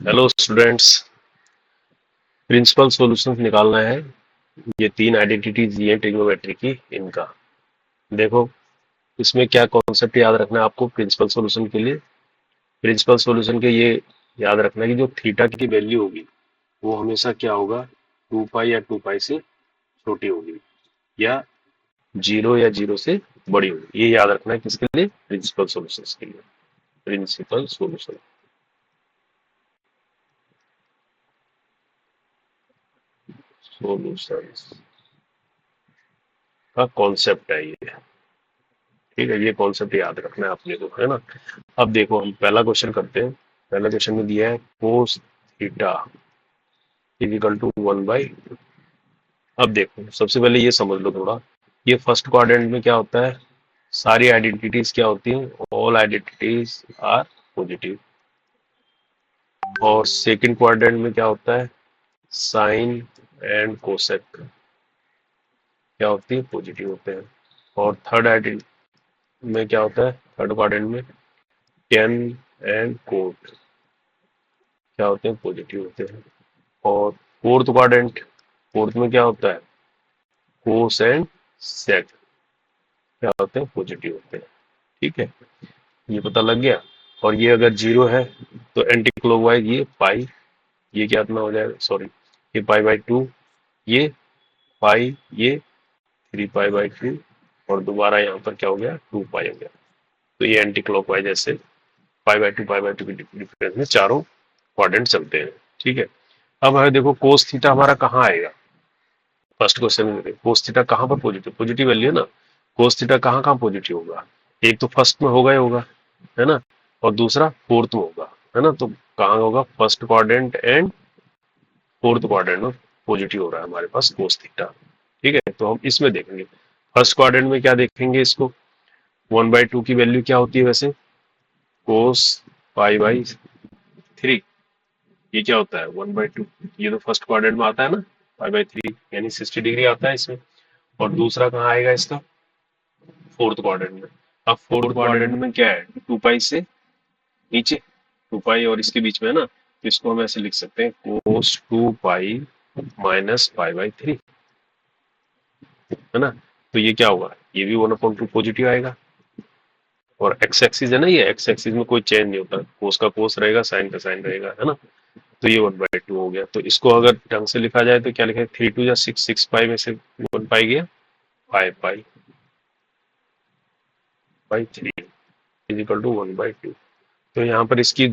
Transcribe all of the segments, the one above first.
Hello students. Principal solutions निकालना है। ये तीन आइडेंटिटीज दिए हैं ट्रिग्नोमेट्री की। इनका देखो, इसमें क्या कॉन्सेप्ट याद रखना है आपको प्रिंसिपल सॉल्यूशन के लिए। प्रिंसिपल सॉल्यूशन के ये याद रखना है कि जो थीटा की वैल्यू होगी वो हमेशा क्या होगा, 2 पाई या 2 पाई से छोटी होगी, या जीरो या जीरो से बड़ी होगी। ये याद रखना है किसके लिए, प्रिंसिपल सॉल्यूशंस के लिए। प्रिंसिपल सॉल्यूशन सॉल्यूशंस का कॉन्सेप्ट है ये। ठीक है, ये कॉन्सेप्ट याद रखना है अपने को, है ना। अब देखो, हम पहला क्वेश्चन करते हैं। पहला क्वेश्चन में दिया है cos theta is equal to 1/2। अब देखो, सबसे पहले ये समझ लो थोड़ा, ये फर्स्ट क्वाड्रेंट में क्या होता है, सारी आइडेंटिटीज क्या होती हैं, ऑल आइडेंटिटीज आर पॉजिटिव। और सेकंड क्वाड्रेंट में क्या होता है, साइन एंड कोसेक क्या होती है, पॉजिटिव होते हैं। और थर्ड आइडेंटिटी में क्या होता है, थर्ड क्वाड्रेंट में टेन एंड कोट क्या होते हैं, पॉजिटिव होते हैं। और फोर्थ क्वाड्रेंट, फोर्थ में क्या होता है, कोस एंड सेक क्या होते हैं, पॉजिटिव होते हैं। ठीक है, ये पता लग गया। और ये अगर जीरो है तो एंटी क्लॉकवाइज ये पाई, ये कितना हो जाएगा, सॉरी, ये पाई/2, ये पाई, ये 3 पाई/2, और दोबारा यहाँ पर क्या हो गया, 2 पाई हो गया। तो ये एंटी क्लॉकवाइज ऐसे पाई/2 के डिफरेंस में चारों क्वाड्रेंट चलते हैं। ठीक है, अब है देखो कोस थीटा हमारा कहाँ आएगा। फर्स्ट क्वेश्चन में कोस थीटा कहाँ पर पॉजिटिव, पॉजिटिव वैल्यू है ना। कोस थीटा कहाँ कहाँ पॉजिटिव होगा, एक तो फर्स्ट में होगा ही होगा, है ना, और दूसरा फोर्थ में होगा, है ना। तो कहाँ होगा, first quadrant and fourth quadrant में पॉजिटिव हो रहा है हमारे पास कोस थीटा। ठीक है, तो हम इसमें देखेंगे फर्स्ट क्वाड्रेंट में क्या देखेंगे, इसको 1/2 की वैल्यू क्या होती है वैसे, कोस पाई/3। ये क्या होता है, 1/2। ये तो फर्स्ट क्वाड्रेंट में आता है ना, पाई/3 यानी 60 डिग्री आता है इसमें। और दूसरा कहाँ आएगा इसका, फोर्थ क्वाड्रेंट में। अब फोर्थ क्वाड्रेंट में क्या है, 2 पाई से नीचे, 2 पाई और इसके बीच में है ना, तो इसको हम ऐसे लिख सकते हैं, कोस 2 पाई माइनस पाई/3, है ना। तो ये क्या होगा, ये भी 1/2 पॉजिटिव आएगा। और एक्स एक्सिस है ना, ये एक्स एक्सिस में कोई चेंज नहीं होता, कोस का कोस रहेगा, साइन का साइन रहेगा, है ना। तो ये 1/2 हो गया। तो इसको अगर ढंग से लिखा जाए तो क्या लिखें, 3 2 6, 6 पाई में से 1 पाई गया, 5 पाई/3 इज इक्वल टू 1/2। तो यहाँ पर इसकी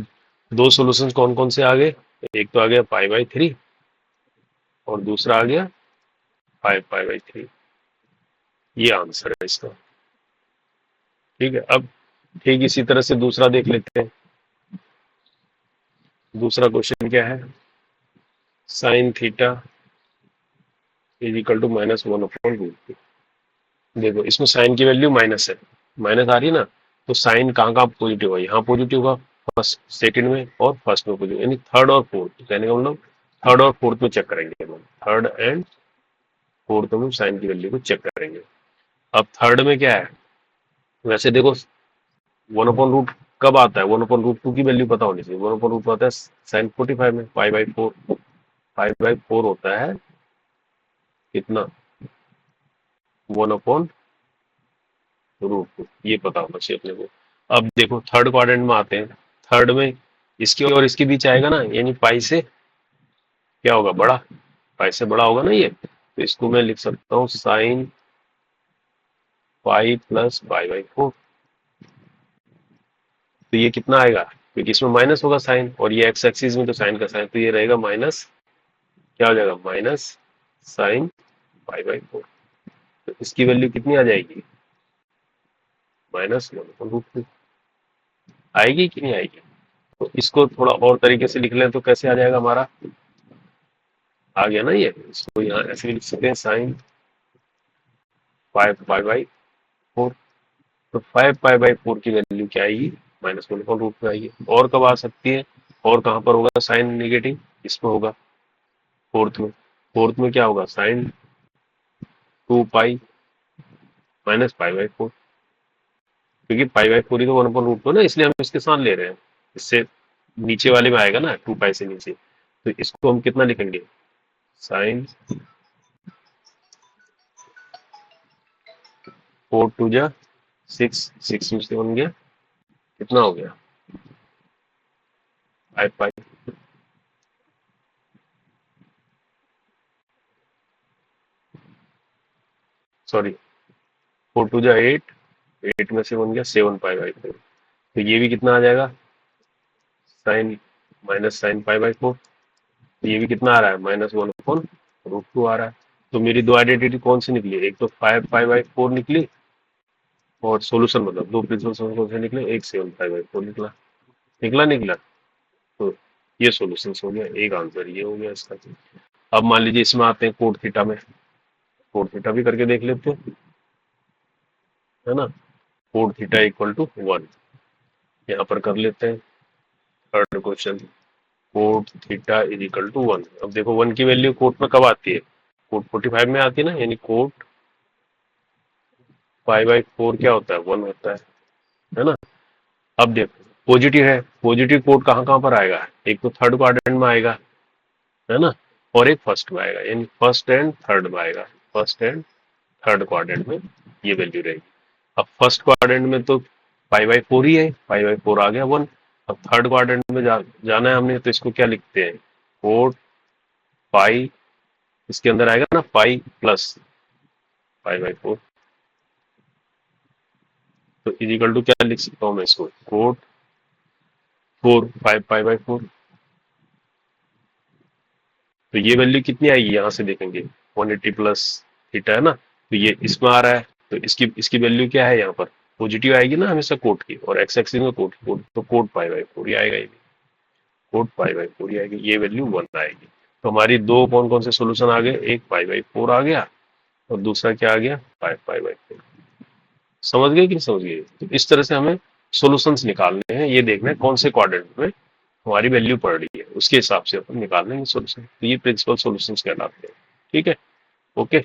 दो सॉल्यूशंस कौन कौन से आ गए, एक तो आ गया पाई/3 और दूसरा आ गया 5 पाई/3। ये आंसर है इसका। ठीक है, अब ठीक इसी तरह से दूसरा देख लेते हैं। दूसरा क्वेश्चन क्या है, sine theta is equal to -1/√2। देखो, इसमें साइन की वैल्यू माइनस है, माइनस आ रही है ना, तो साइन कहाँ कहाँ पॉजिटिव होगा, यहाँ पॉजिटिव होगा फर्स्ट सेकंड में और फर्स्ट में पॉजिटिव, यानी थर्ड और फोर्थ, कहने का मतलब थर्ड और फोर्थ में चेक करेंगे हम, थर्ड एंड फोर्थ में साइन की वैल्यू को चेक करेंगे। अब थर्ड में क्या है, वैसे देखो 1/√, कब आता है 1/√2 की वैल्यू पता होनी चाहिए। 1/√2 आता है sin 45 में, पाई/4, पाई/4 होता है कितना, 1/√2, ये पता होना चाहिए अपने को। अब देखो थर्ड क्वाड्रेंट में आते हैं, थर्ड में इसके और इसके बीच आएगा ना, यानी पाई से क्या होगा, बड़ा, पाई से बड़ा होगा ना ये, तो इसको मैं लिख सकता हूँ साइन पाई प्लस पाई/4। तो ये कितना आएगा, क्योंकि इसमें माइनस होगा साइन, और ये एक्स एक्सिस में तो साइन का साइन, तो ये रहेगा माइनस, क्या हो जाएगा, माइनस साइन पाई/4। तो इसकी वैल्यू कितनी आ जाएगी, -1/√2 आएगी कि नहीं आएगी। तो इसको थोड़ा और तरीके से लिख लें तो कैसे आ जाएगा हमारा, आ गया ना ये, इसको यहाँ ऐसे भी लिख सकते हैं, साइन 5 पाई/4। तो 5 पाई/4 की वैल्यू क्या आएगी, -1/√2 आएगी। और कब आ सकती है, और कहाँ पर होगा साइन नेगेटिव, इसमें होगा फोर्थ में। फोर्थ में क्या होगा, साइन 2 पाई माइनस पाई/4, क्योंकि पाई/4 ही तो 1/√2 ना, इसलिए हम इसके साथ ले रहे हैं, इससे नीचे वाले में आएगा ना, 2 पाई से नीचे, तो इसको हम कितना लिखेंगे, साइन 4 टू जा 6, 6 में से 1 गया, कितना हो गया 5 पाई, सॉरी 4 टू जा 8, 8 में से 1 गया 7 पाई बाई 4, तो ये भी कितना आ जाएगा, sine minus sine pi by 4, तो ये भी कितना आ रहा है, -1/√2 आ रहा है। तो मेरी दो आइडेंटिटी कौन सी निकली, एक तो 5 पाई बाई 4 निकली, और सॉल्यूशन मतलब दो प्रिंसिपल सॉल्यूशन कौन से निकले, एक 7 पाई बाई 4 निकला, निकला। तो ये सॉल्यूशन हो गया, एक आंसर ये हो गया इसका। अब मान लीजिए इसमें आते हैं कोड थीटा में, कोड थीटा भी करके देख लेते हैं, है ना। कोड थीटा इक्वल टू 1, यहाँ पर कर लेते हैं third question, cot theta is equal to 1। अब देखो 1 की वैल्यू कोट में कब आती है, कोट 45 में आती है ना, यानी कोट 5/4 क्या होता है, 1 होता है ना। अब देखो पॉजिटिव है, पॉजिटिव कोट कहाँ कहाँ पर आएगा, एक तो थर्ड क्वाड्रेंट में आएगा, है ना, और एक फर्स्ट में आएगा, यानी फर्स्ट एंड थर्ड में आएगा, फर्स्ट एंड थर्ड क्वाड्रेंट में ये वैल्यू रहेगी। अब फर्स्ट क्वाड्रेंट में तो 5/4 ही है, 5/4 आ गया 1। अब थर्ड क्वाड्रेंट में जाना है हमने, तो इसको क्या लिखते हैं, कोट पाई, इसके अंदर आएगा ना पाई प्लस 5/4, तो इजिकल टू क्या लिख सकता हूँ मैं इसको, कोट 5 पाई/4, तो ये वैल्यू कितनी आएगी, यहाँ से देखेंगे 180 प्लस थीटा है ना, तो ये इसमें आ रहा है, तो इसकी वैल्यू क्या है, यहाँ पर पॉजिटिव आएगी ना हमेशा कोट की, और एक्स एक्सिस में कोट तो कोट 5/4 ही आएगा, ये कोट 5/4 ही आएगी, ये वैल्यू 1 आएगी। तो हमारी दो कौन कौन से सोल्यूशन आ गए, एक 5/4 आ गया, और दूसरा क्या आ गया 5 पाई/4। समझ गए कि नहीं समझ गए, तो इस तरह से हमें सॉल्यूशंस निकालने हैं, ये देखना है कौन से क्वाड्रेंट में हमारी वैल्यू पड़ रही है, उसके हिसाब से अपन निकाल लेंगे सॉल्यूशन, तो ये प्रिंसिपल सॉल्यूशंस कहलाते हैं। ठीक है, ओके।